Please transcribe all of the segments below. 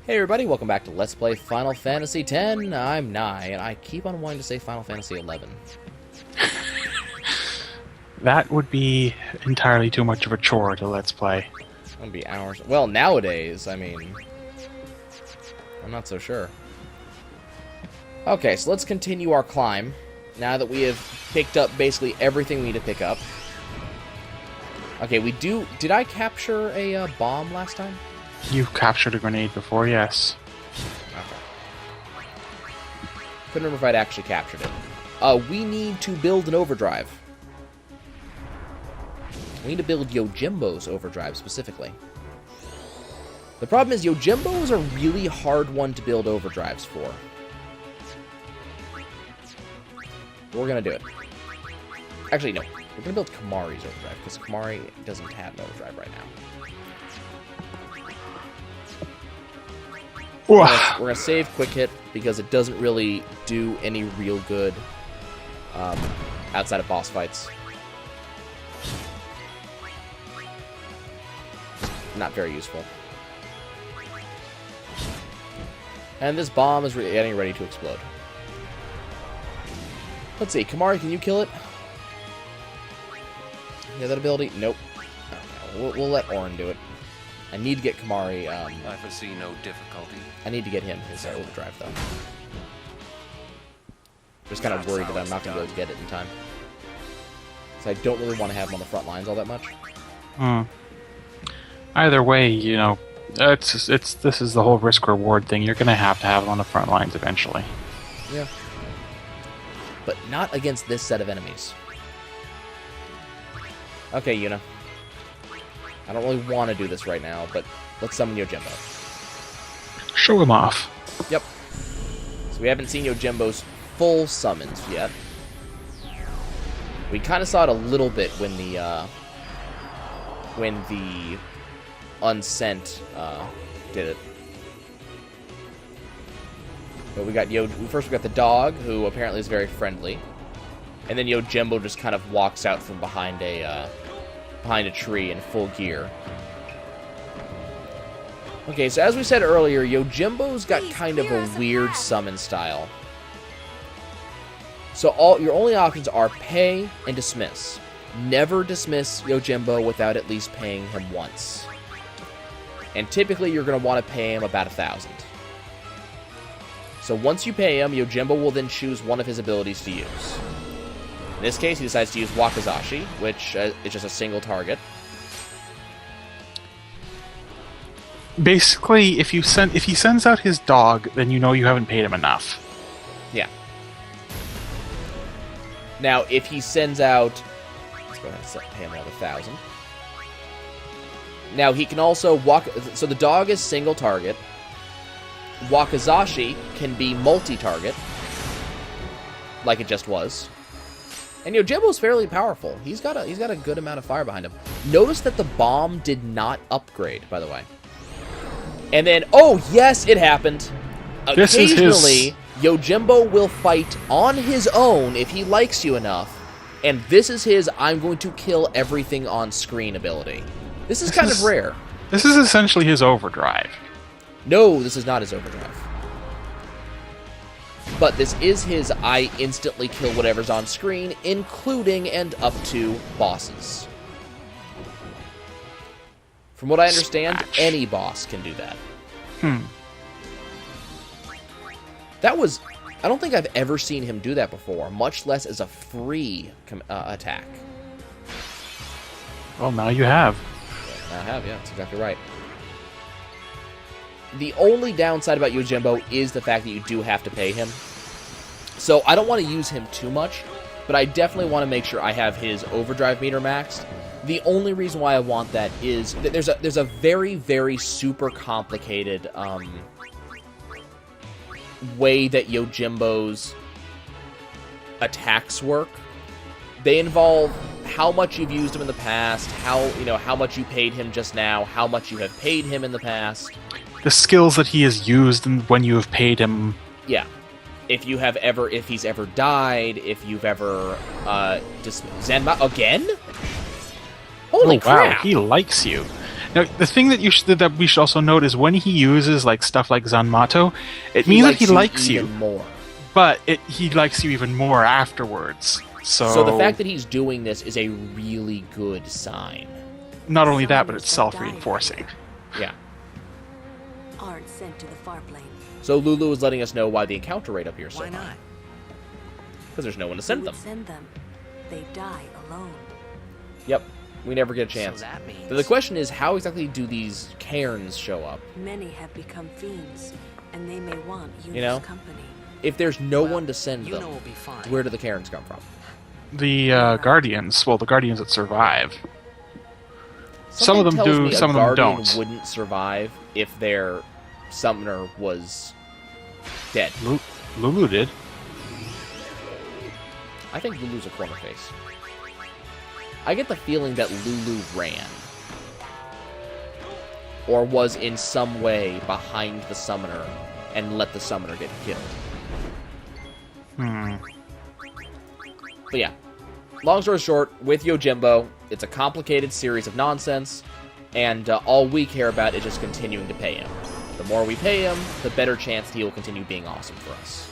Hey everybody, welcome back to Let's Play Final Fantasy X. I'm Nye, and I keep on wanting to say Final Fantasy XI. That would be entirely too much of a chore to Let's Play. It's gonna be hours. Well, nowadays, I mean, I'm not so sure. Okay, so let's continue our climb, now that we have picked up basically everything we need to pick up. Okay, did I capture a bomb last time? You've captured a grenade before, yes. Okay. Couldn't remember if I'd actually captured it. We need to build an overdrive. We need to build Yojimbo's overdrive, specifically. The problem is Yojimbo is a really hard one to build overdrives for. But we're going to do it. Actually, no. We're going to build Kimahri's overdrive, because Kimahri doesn't have an overdrive right now. We're going to save Quick Hit, because it doesn't really do any real good outside of boss fights. Not very useful. And this bomb is getting ready to explode. Let's see, Kimahri, can you kill it? You have that ability? Nope. Okay, we'll let Auron do it. I need to get Kimahri. I foresee no difficulty. I need to get him his overdrive, though. Just kind of worried that I'm not going to be able to get it in time. So I don't really want to have him on the front lines all that much. Either way, you know, this is the whole risk-reward thing. You're going to have him on the front lines eventually. Yeah. But not against this set of enemies. Okay, Yuna. I don't really want to do this right now, but let's summon Yojimbo. Show him off. Yep. So we haven't seen Yojimbo's full summons yet. We kind of saw it a little bit when the Unsent did it. But first we got the dog, who apparently is very friendly, and then Yojimbo just kind of walks out from behind a tree in full gear. Okay, so as we said earlier, Yojimbo's got kind of a weird summon style. So your only options are pay and dismiss. Never dismiss Yojimbo without at least paying him once. And typically you're going to want to pay him about 1,000. So once you pay him, Yojimbo will then choose one of his abilities to use. In this case, he decides to use Wakizashi, which is just a single target. Basically, if he sends out his dog, then you know you haven't paid him enough. Yeah. Now, if he sends out... Let's go ahead and pay him another 1,000. Now, he can also walk... So the dog is single target. Wakizashi can be multi-target, like it just was. And Yojimbo's fairly powerful. He's got a good amount of fire behind him. Notice that the bomb did not upgrade, by the way. And then, oh yes, it happened. Occasionally, Yojimbo will fight on his own if he likes you enough. And this is his I'm going to kill everything on screen ability. This is kind of rare. This is essentially his overdrive. No, this is not his overdrive. But this is his I instantly kill whatever's on screen, including and up to bosses. From what I understand, any boss can do that. That was... I don't think I've ever seen him do that before, much less as a free attack. Well, now you have. I have, yeah, that's exactly right. The only downside about Yojimbo is the fact that you do have to pay him. So I don't want to use him too much, but I definitely want to make sure I have his overdrive meter maxed. The only reason why I want that is that there's a very, very super complicated way that Yojimbo's attacks work. They involve how much you've used him in the past, how much you paid him just now, how much you have paid him in the past. The skills that he has used and when you have paid him. Yeah. If he's ever died, if you've ever, Zenma again? Holy crap! Wow, he likes you. Now, the thing that that we should also note is when he uses like stuff like Zanmato, it means that he likes you, even more. but he likes you even more afterwards. So the fact that he's doing this is a really good sign. Not only that, but it's self-reinforcing. Yeah. Aren't sent to the far plane. So Lulu is letting us know why the encounter rate up here is so Why high. not? Because there's no one to Who send would them. send them? They die alone. Yep. We never get a chance. So that means... So the question is, how exactly do these cairns show up? Many have become fiends, and they may want Yuna's know? company. If there's no one to send Yuna them, will be fine. where do the cairns come from? The Guardians, well, the Guardians that survive. Some of Something them tells do, me some a of them guardian don't. wouldn't survive if their summoner was dead. Lulu did. I think Lulu's a corner face. I get the feeling that Lulu ran. Or was in some way behind the summoner and let the summoner get killed. But yeah. Long story short, with Yojimbo, it's a complicated series of nonsense, and all we care about is just continuing to pay him. The more we pay him, the better chance he will continue being awesome for us.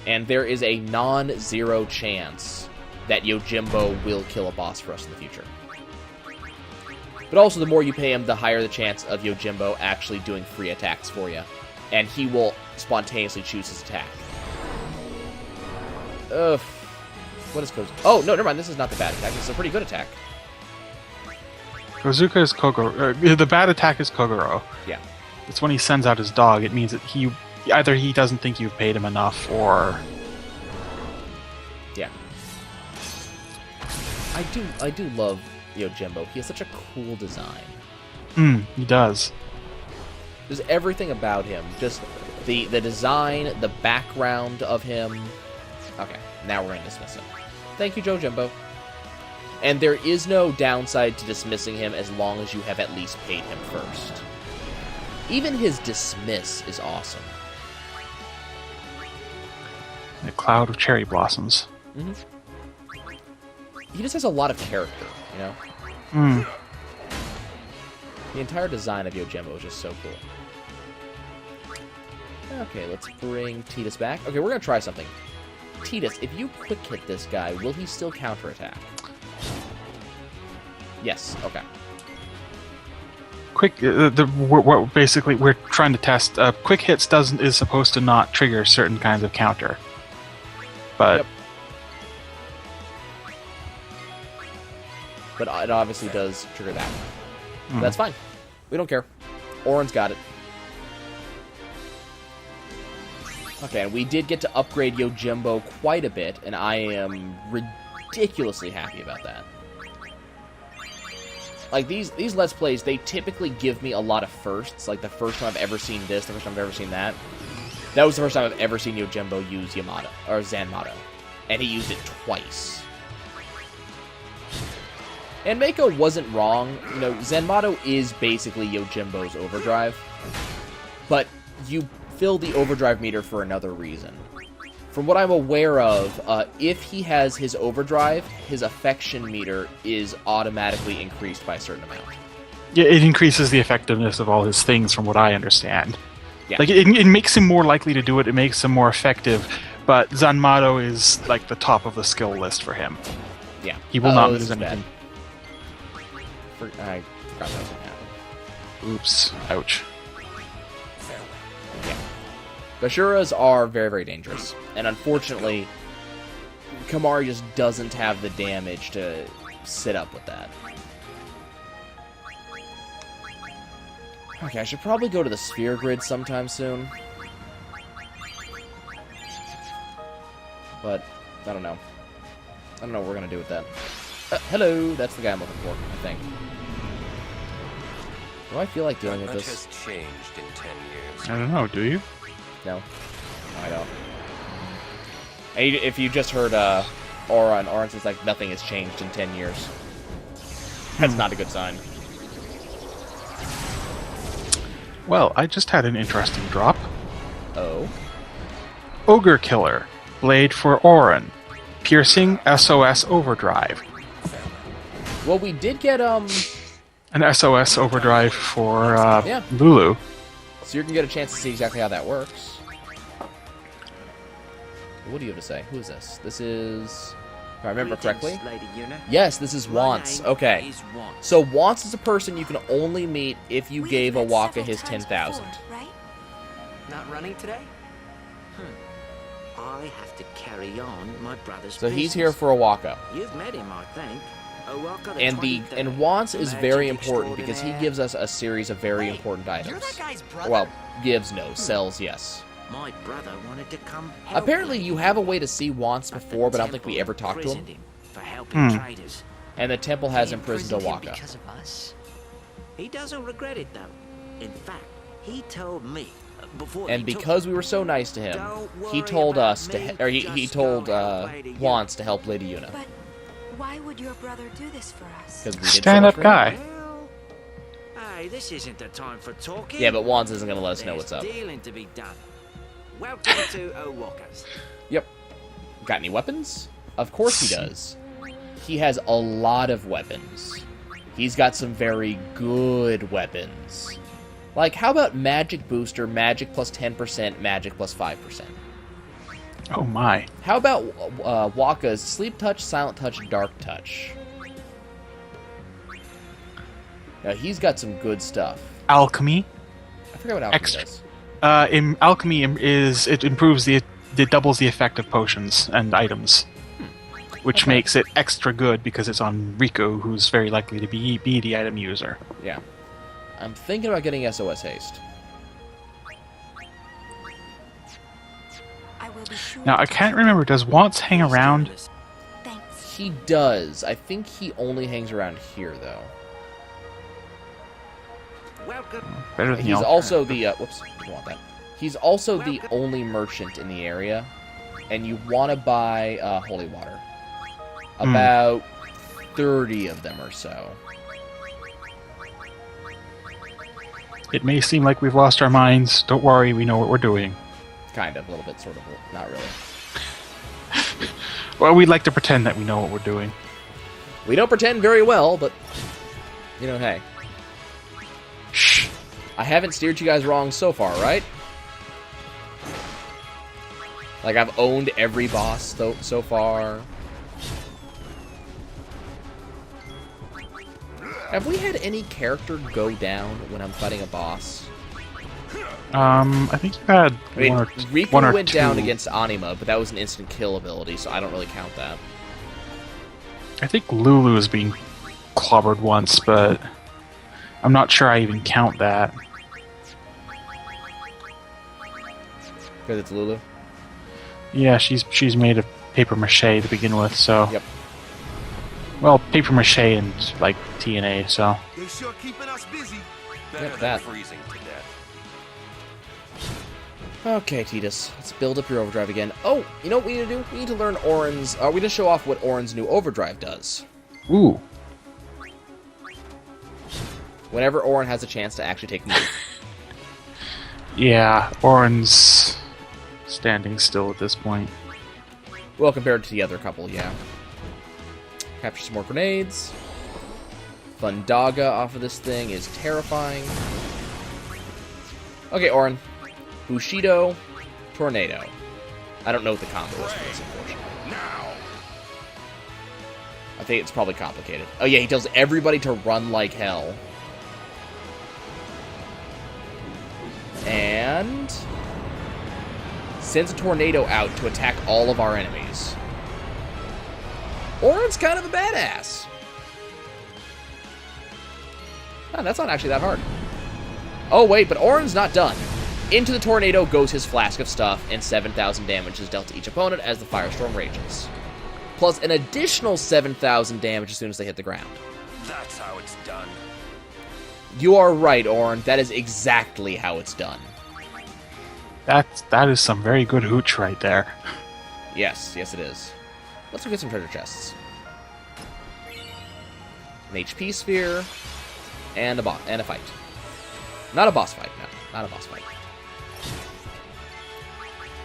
And there is a non-zero chance that Yojimbo will kill a boss for us in the future. But also, the more you pay him, the higher the chance of Yojimbo actually doing free attacks for you. And he will spontaneously choose his attack. Ugh. What is Kozuka? Oh, no, never mind. This is not the bad attack. This is a pretty good attack. Kozuka is Kogoro. The bad attack is Kogoro. Yeah. It's when he sends out his dog. It means that either he doesn't think you've paid him enough, or... Yeah. I do love Yojimbo. He has such a cool design. He does. There's everything about him. Just the design, the background of him. Okay, now we're going to dismiss him. Thank you, Yojimbo. And there is no downside to dismissing him as long as you have at least paid him first. Even his dismiss is awesome. A cloud of cherry blossoms. Mm-hmm. He just has a lot of character, you know? The entire design of Yojimbo is just so cool. Okay, let's bring Titus back. Okay, we're going to try something. Titus, if you quick hit this guy, will he still counterattack? Yes, okay. Quick, basically we're trying to test. Quick hits is supposed to not trigger certain kinds of counter, but Yep. But it obviously does trigger that. That's fine. We don't care. Auron's got it. Okay, and we did get to upgrade Yojimbo quite a bit, and I am ridiculously happy about that. Like, these Let's Plays, they typically give me a lot of firsts. Like, the first time I've ever seen this, the first time I've ever seen that. That was the first time I've ever seen Yojimbo use Yamato, or Zanmato. And he used it twice. And Mako wasn't wrong. You know, Zanmato is basically Yojimbo's overdrive. But you fill the overdrive meter for another reason. From what I'm aware of, if he has his overdrive, his affection meter is automatically increased by a certain amount. yeah, it increases the effectiveness of all his things, from what I understand. Yeah. Like it makes him more likely to do it. It makes him more effective. But Zanmato is like the top of the skill list for him. Yeah. He will not this lose is bad. anything. I forgot that was going to happen. Oops! Ouch. Yeah. Bashuras are very, very dangerous. And unfortunately, Kamari just doesn't have the damage to sit up with that. Okay, I should probably go to the sphere grid sometime soon. But, I don't know. I don't know what we're going to do with that. Hello! That's the guy I'm looking for, I think. Do I feel like dealing with Much this? has changed in 10 years. I don't know. Do you? No. I don't. And if you just heard Auron says like nothing has changed in 10 years. That's not a good sign. Well, I just had an interesting drop. Oh. Ogre Killer. Blade for Auron. Piercing SOS Overdrive. Well, we did get, An SOS overdrive for Yeah. Lulu. so you can get a chance to see exactly how that works. What do you have to say? Who is this? This is, if I remember correctly. Yes, this is Wants. Okay. So Wants is a person you can only meet if you gave a Waka his 10,000. Right? Not running today? I have to carry on my brother's So he's business. here for a Waka. You've met him, I think. Owaka the And 23rd, Wants is magic very important because he extraordinaire. gives us a series of very Wait, important You're items. that guy's brother? Well, gives no, sells yes. My brother wanted to come help Apparently me. you have a way to see Wants But the before, but I don't think temple we ever talked to him. imprisoned for helping Hmm. traders. And the temple has They imprisoned a imprisoned him Waka. because of us. He doesn't regret it though. In fact, he told me before And they took because we were so nice to him, Don't he worry told about us to, me, or he just told go help Lady Yuna. Wants to help Lady Yuna. But why would your brother do this for us? Because we did so Stand much up for him. guy. Well, hey, this isn't the time for talking. Yeah, but Wands isn't going to let us know There's what's up. dealing to be done. Welcome to Owakas. Yep. Got any weapons? Of course he does. He has a lot of weapons. He's got some very good weapons. Like, how about Magic Booster, Magic plus 10%, Magic plus 5%? Oh my. How about Waka's Sleep Touch, Silent Touch, Dark Touch? Now, he's got some good stuff. Alchemy. I forget what alchemy Extra. does. In alchemy it improves it doubles the effect of potions and items, which Okay. makes it extra good because it's on Riku, who's very likely to be the item user. Yeah. I'm thinking about getting SOS Haste. I will be sure Now I to can't keep- remember. Does Wants hang around? Thanks. He does. I think he only hangs around here, though. Welcome. Better than He's the also the whoops, don't want that. He's also the only merchant in the area, and you want to buy holy water. About 30 of them or so. It may seem like we've lost our minds. Don't worry, we know what we're doing. Kind of, a little bit, sort of, not really. Well, we'd like to pretend that we know what we're doing. We don't pretend very well, but you know, hey, Shh. I haven't steered you guys wrong so far, right? Like I've owned every boss so far. Have we had any character go down when I'm fighting a boss? I think you had I mean, one or Riku went two. down against Anima, but that was an instant kill ability, so I don't really count that. I think Lulu is being clobbered once, but I'm not sure I even count that. Because it's Lulu? Yeah, she's made of paper mache to begin with, so. Yep. Well, paper mache and like TNA, so. They sure keeping us busy. Yep, Better than that. freezing to death. Okay, Titus, let's build up your overdrive again. Oh, you know what we need to do? We need to learn Auron's... we need to show off what Auron's new overdrive does. Ooh. Whenever Auron has a chance to actually take a move. Yeah, Auron's standing still at this point. Well, compared to the other couple, yeah. Capture some more grenades. Fundaga off of this thing is terrifying. Okay, Auron. Bushido, Tornado. I don't know what the combo is for this, unfortunately. Now. I think it's probably complicated. Oh yeah, he tells everybody to run like hell. And sends a tornado out to attack all of our enemies. Auron's kind of a badass. Oh, that's not actually that hard. Oh wait, but Auron's not done. Into the tornado goes his flask of stuff, and 7,000 damage is dealt to each opponent as the firestorm rages. Plus an additional 7,000 damage as soon as they hit the ground. That's how it's done. You are right, Auron. That is exactly how it's done. That is some very good hooch right there. Yes, yes it is. Let's go get some treasure chests. An HP sphere, and a fight. Not a boss fight, no. Not a boss fight.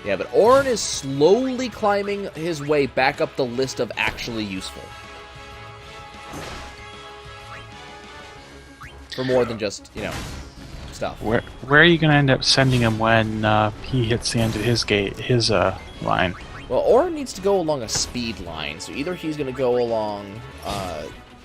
Yeah, but Auron is slowly climbing his way back up the list of actually useful. for more than just, stuff. Where are you gonna end up sending him when he hits the end of his line? Well, Auron needs to go along a speed line, so either he's going to go along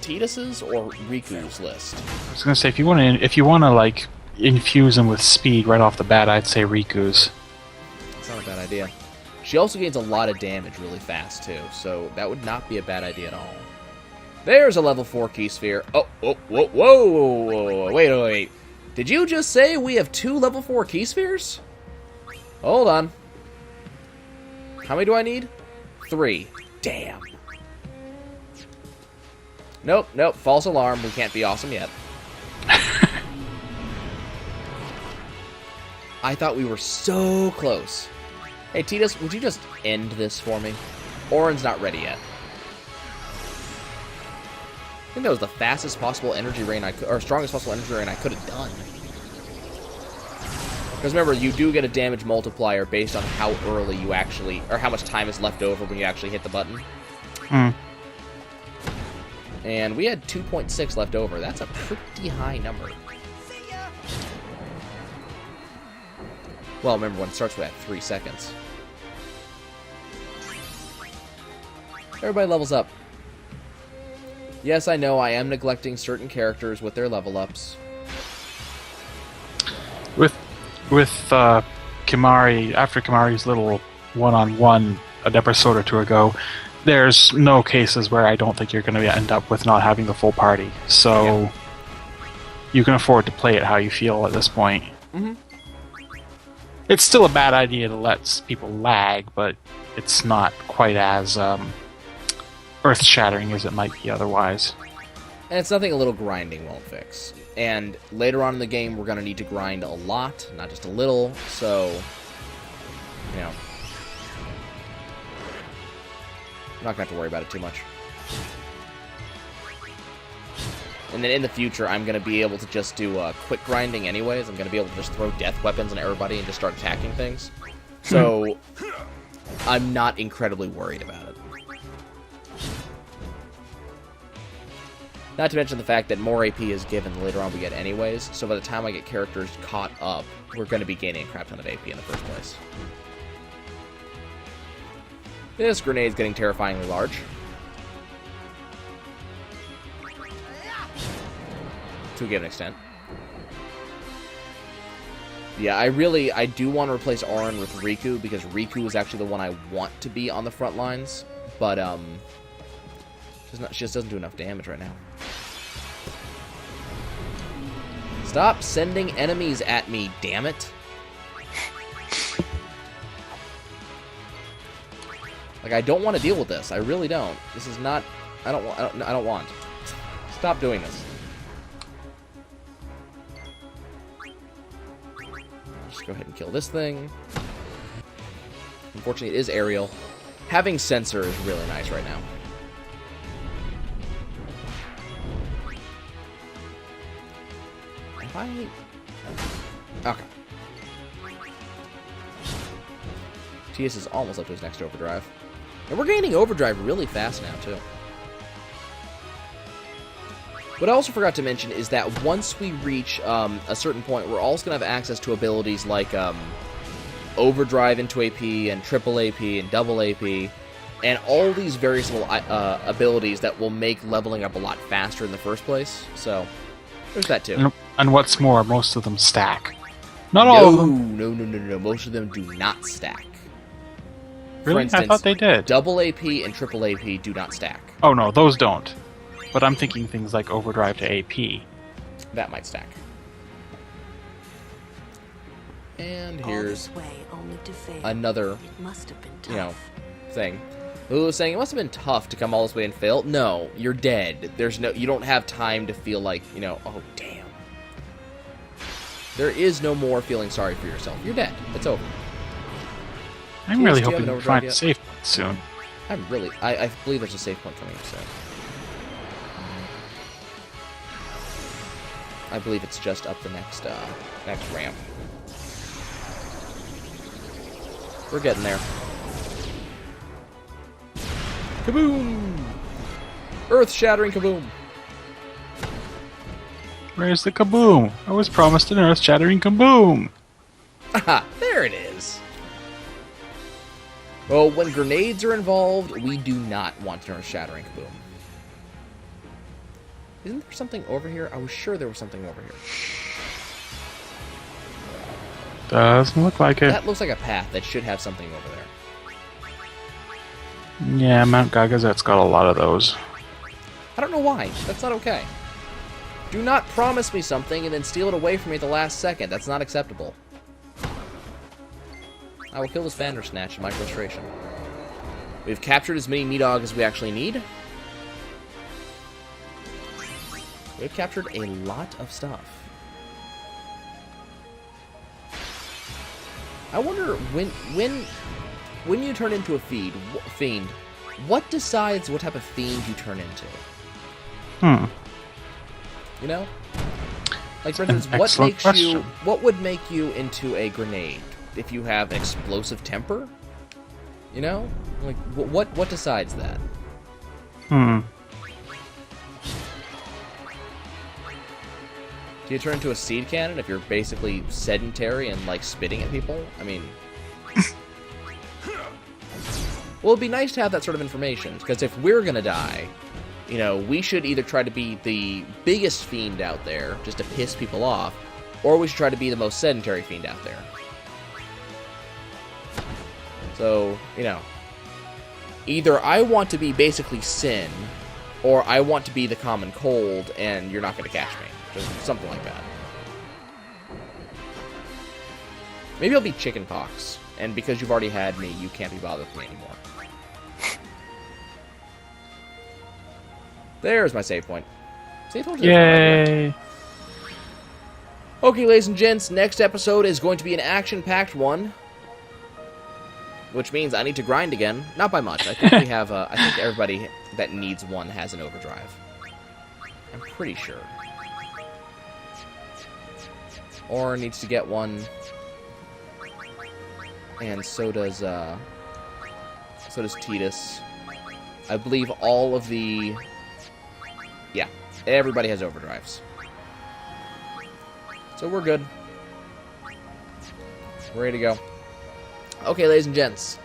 Tidus's or Riku's list. I was gonna say if you want to like infuse him with speed right off the bat, I'd say Riku's. That's not a bad idea. She also gains a lot of damage really fast too, so that would not be a bad idea at all. There's a level 4 key sphere. Oh, whoa, wait. Did you just say we have 2 level 4 key spheres? Hold on. How many do I need? 3. Damn. Nope, false alarm. We can't be awesome yet. I thought we were so close. Hey, Tidus, would you just end this for me? Auron's not ready yet. I think that was the fastest possible energy rain or strongest possible energy rain I could have done. Because remember, you do get a damage multiplier based on how early you actually, or how much time is left over when you actually hit the button. And we had 2.6 left over. That's a pretty high number. Well, remember when it starts with that 3 seconds. Everybody levels up. Yes, I know I am neglecting certain characters with their level ups. With Kimari, after Kimari's little one-on-one an episode or two ago, there's no cases where I don't think you're going to end up with not having the full party. So you can afford to play it how you feel at this point. Mm-hmm. It's still a bad idea to let people lag, but it's not quite as earth-shattering as it might be otherwise. And it's nothing a little grinding won't fix. And later on in the game, we're going to need to grind a lot, not just a little, so, I'm not going to have to worry about it too much. And then in the future, I'm going to be able to just do quick grinding anyways. I'm going to be able to just throw death weapons on everybody and just start attacking things. So, I'm not incredibly worried about it. Not to mention the fact that more AP is given the later on we get anyways, so by the time I get characters caught up, we're going to be gaining a crap ton of AP in the first place. This grenade's getting terrifyingly large. To a given extent. Yeah, I do want to replace Auron with Riku, because Riku is actually the one I want to be on the front lines, but, she just doesn't do enough damage right now. Stop sending enemies at me, damn it. Like, I don't want to deal with this. I really don't. This is not... I don't want. Stop doing this. Just go ahead and kill this thing. Unfortunately, it is aerial. Having sensor is really nice right now. Okay. TS is almost up to his next overdrive. And we're gaining overdrive really fast now, too. What I also forgot to mention is that once we reach a certain point, we're also going to have access to abilities like overdrive into AP and triple AP and double AP, and all these various little abilities that will make leveling up a lot faster in the first place. So, there's that too. And what's more, most of them stack. Not all of them. No. Most of them do not stack. Really? For instance, I thought they did. Double AP and triple AP do not stack. Oh no, those don't. But I'm thinking things like overdrive to AP. That might stack. And here's another, thing. Lulu was saying, it must have been tough to come all this way and fail. No, you're dead. You don't have time to feel like, oh, damn. There is no more feeling sorry for yourself. You're dead. It's over. I'm really hoping to find a safe point soon. I believe there's a safe point coming up soon. I believe it's just up the next ramp. We're getting there. Kaboom! Earth-shattering kaboom! Where's the kaboom? I was promised an earth-shattering kaboom! Aha, there it is. Well, when grenades are involved, we do not want an earth-shattering kaboom. Isn't there something over here? I was sure there was something over here. Doesn't look like it. That looks like a path that should have something over there. Yeah, Mount Gagazet's got a lot of those. I don't know why. That's not okay. Do not promise me something and then steal it away from me at the last second. That's not acceptable. I will kill this Bandersnatch in my frustration. We've captured as many Meatog as we actually need. We've captured a lot of stuff. I wonder when you turn into a fiend, what decides what type of fiend you turn into? You know? Like, for instance, what would make you into a grenade? If you have explosive temper? You know? Like, what decides that? Do you turn into a seed cannon if you're basically sedentary and, like, spitting at people? I mean... Well, it'd be nice to have that sort of information, because if we're gonna die, you know, we should either try to be the biggest fiend out there, just to piss people off, or we should try to be the most sedentary fiend out there. So, you know, either I want to be basically Sin, or I want to be the common cold, and you're not gonna catch me. Just something like that. Maybe I'll be chickenpox, and because you've already had me, you can't be bothered with me anymore. There's my save point. Save point. Yay! Okay, ladies and gents, next episode is going to be an action-packed one, which means I need to grind again. Not by much. I think we have. I think everybody that needs one has an overdrive. I'm pretty sure. Auron needs to get one, and so does Titus. I believe all of the... Yeah, everybody has overdrives. So we're good. We're ready to go. Okay, ladies and gents.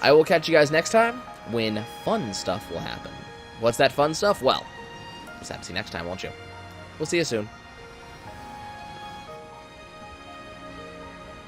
I will catch you guys next time when fun stuff will happen. What's that fun stuff? Well, just have to see next time, won't you? We'll see you soon.